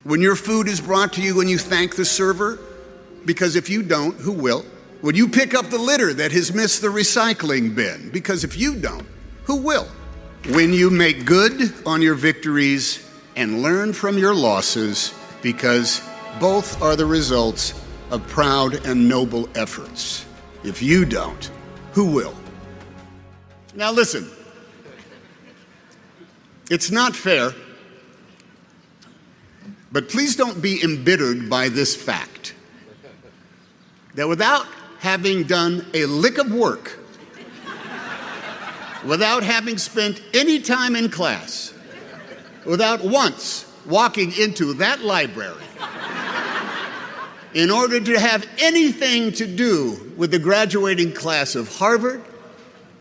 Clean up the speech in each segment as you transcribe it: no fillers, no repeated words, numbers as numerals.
When your food is brought to you and you thank the server, because if you don't, who will? When you pick up the litter that has missed the recycling bin, because if you don't, who will? When you make good on your victories and learn from your losses, because both are the results of proud and noble efforts. If you don't, who will? Now listen, it's not fair, but please don't be embittered by this fact, that without having done a lick of work, without having spent any time in class, without once walking into that library, in order to have anything to do with the graduating class of Harvard,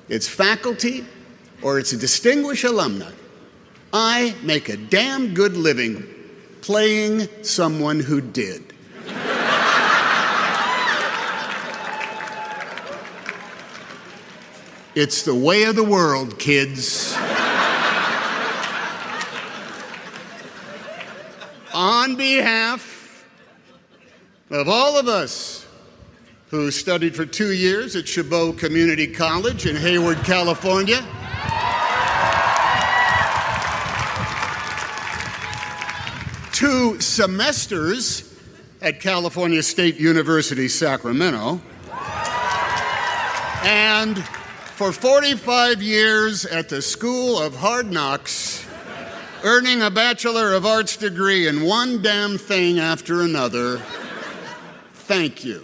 its faculty, or its distinguished alumni, I make a damn good living playing someone who did. It's the way of the world, kids. On behalf of all of us who studied for 2 years at Chabot Community College in Hayward, California, 2 semesters at California State University, Sacramento, and for 45 years at the School of Hard Knocks, earning a Bachelor of Arts degree in one damn thing after another. Thank you.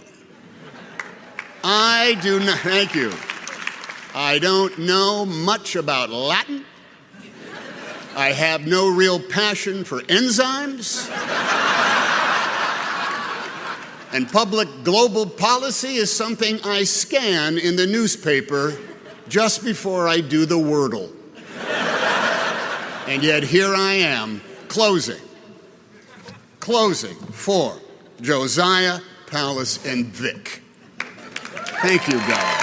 Thank you. I don't know much about Latin. I have no real passion for enzymes. And public global policy is something I scan in the newspaper just before I do the Wordle. And yet here I am, closing for Josiah, Palace, and Vic. Thank you, guys.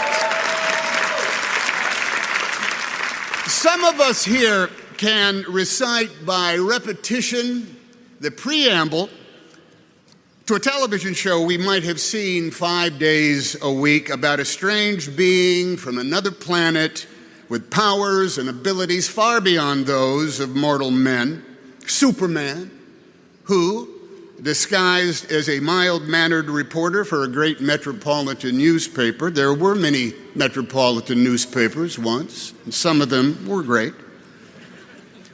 Some of us here can recite by repetition the preamble to a television show we might have seen 5 days a week about a strange being from another planet with powers and abilities far beyond those of mortal men, Superman, who, disguised as a mild-mannered reporter for a great metropolitan newspaper — there were many metropolitan newspapers once, and some of them were great —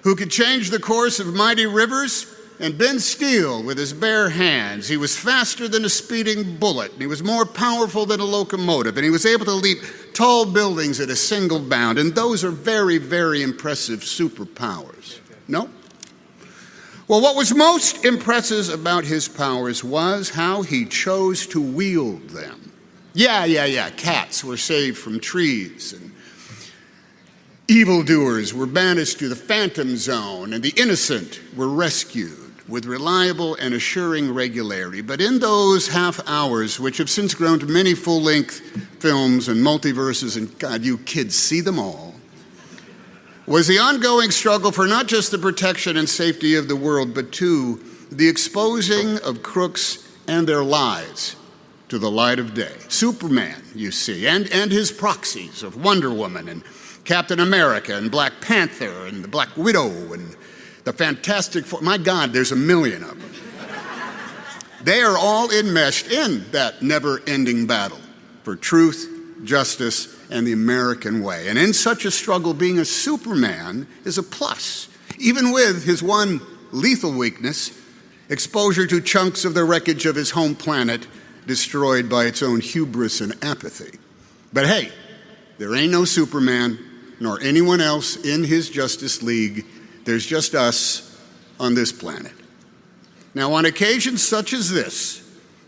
who could change the course of mighty rivers and bend steel with his bare hands. He was faster than a speeding bullet, and he was more powerful than a locomotive, and he was able to leap tall buildings at a single bound, and those are very, very impressive superpowers. No? Well, what was most impressive about his powers was how he chose to wield them. Yeah, cats were saved from trees, and evildoers were banished to the phantom zone, and the innocent were rescued with reliable and assuring regularity. But in those half hours, which have since grown to many full-length films and multiverses, and God, you kids see them all, was the ongoing struggle for not just the protection and safety of the world, but too the exposing of crooks and their lies to the light of day. Superman, you see, and his proxies of Wonder Woman and Captain America and Black Panther and the Black Widow and the Fantastic Four. My God, there's a million of them. They are all enmeshed in that never-ending battle for truth, justice, and the American way. And in such a struggle, being a Superman is a plus, even with his one lethal weakness, exposure to chunks of the wreckage of his home planet destroyed by its own hubris and apathy. But hey, there ain't no Superman nor anyone else in his Justice League. There's just us on this planet. Now, on occasions such as this,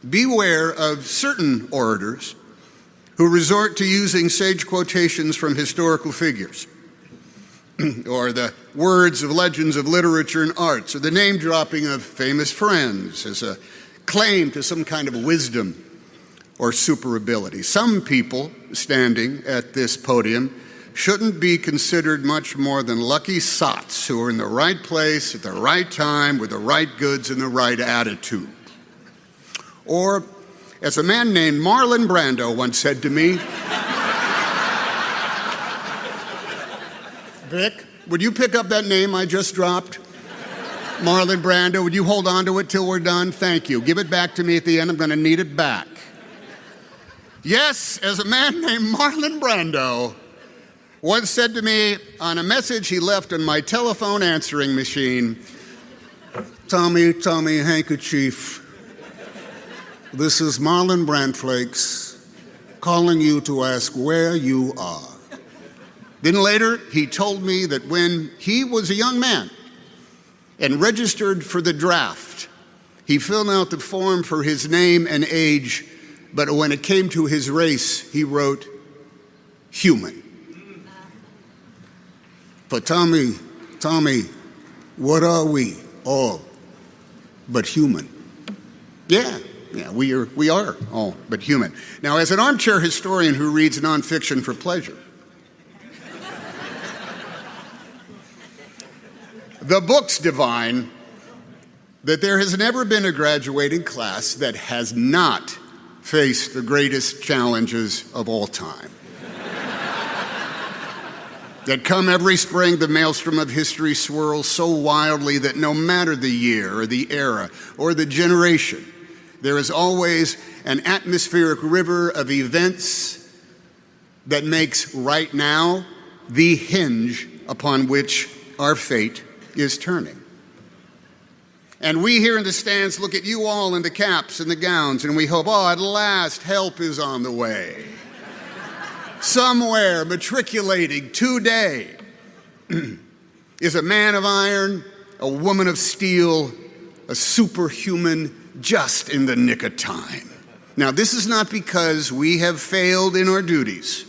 beware of certain orators who resort to using sage quotations from historical figures, or the words of legends of literature and arts, or the name-dropping of famous friends as a claim to some kind of wisdom or super ability. Some people standing at this podium shouldn't be considered much more than lucky sots who are in the right place at the right time with the right goods and the right attitude. Or, as a man named Marlon Brando once said to me, Vic, would you pick up that name I just dropped? Marlon Brando, would you hold on to it till we're done? Thank you. Give it back to me at the end. I'm going to need it back. Yes, as a man named Marlon Brando once said to me on a message he left on my telephone answering machine, Tommy, handkerchief, this is Marlon Brandflakes calling you to ask where you are. Then later, he told me that when he was a young man and registered for the draft, he filled out the form for his name and age, but when it came to his race, he wrote human. But Tommy, what are we all but human? Yeah, we are all but human. Now, as an armchair historian who reads nonfiction for pleasure, the books divine that there has never been a graduating class that has not faced the greatest challenges of all time. That come every spring, the maelstrom of history swirls so wildly that no matter the year or the era or the generation, there is always an atmospheric river of events that makes right now the hinge upon which our fate is turning. And we here in the stands look at you all in the caps and the gowns, and we hope, oh, at last help is on the way. Somewhere matriculating today is a man of iron, a woman of steel, a superhuman just in the nick of time. Now, this is not because we have failed in our duties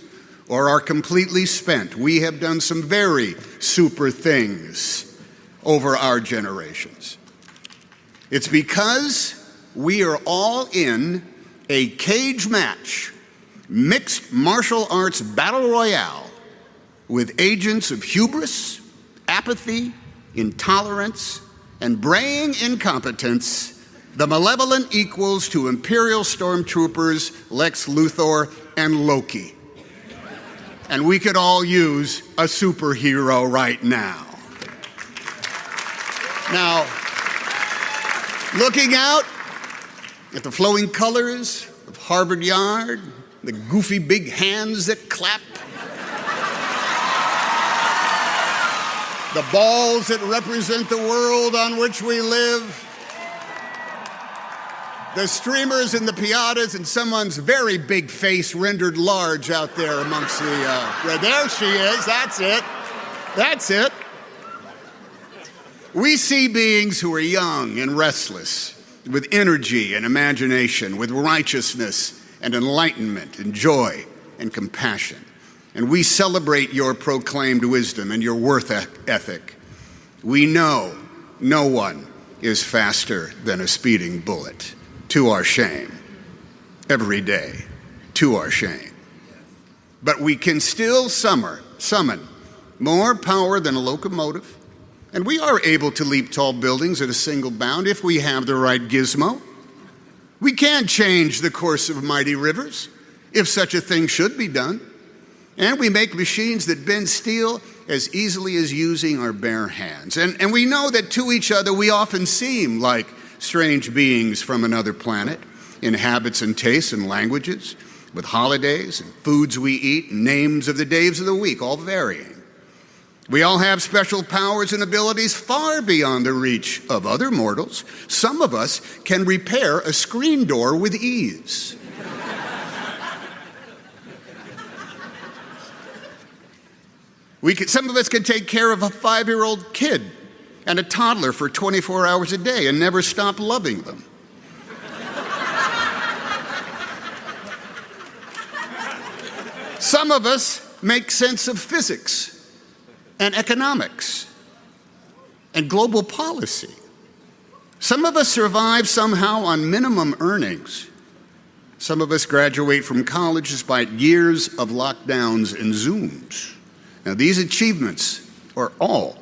or are completely spent. We have done some very super things over our generations. It's because we are all in a cage match, mixed martial arts battle royale with agents of hubris, apathy, intolerance, and braying incompetence, the malevolent equals to Imperial stormtroopers Lex Luthor and Loki. And we could all use a superhero right now. Now, looking out at the flowing colors of Harvard Yard, the goofy big hands that clap, the balls that represent the world on which we live, the streamers and the piatas, and someone's very big face rendered large out there amongst the, there she is, that's it, that's it. We see beings who are young and restless, with energy and imagination, with righteousness and enlightenment and joy and compassion. And we celebrate your proclaimed wisdom and your worth ethic. We know no one is faster than a speeding bullet, to our shame, every day, to our shame. But we can still summon more power than a locomotive, and we are able to leap tall buildings at a single bound if we have the right gizmo. We can change the course of mighty rivers, if such a thing should be done. And we make machines that bend steel as easily as using our bare hands. And we know that to each other we often seem like strange beings from another planet, in habits and tastes and languages, with holidays and foods we eat and names of the days of the week, all varying. We all have special powers and abilities far beyond the reach of other mortals. Some of us can repair a screen door with ease. Some of us can take care of a 5-year-old kid and a toddler for 24 hours a day and never stop loving them. Some of us make sense of physics and economics and global policy. Some of us survive somehow on minimum earnings. Some of us graduate from college despite years of lockdowns and Zooms. Now, these achievements are all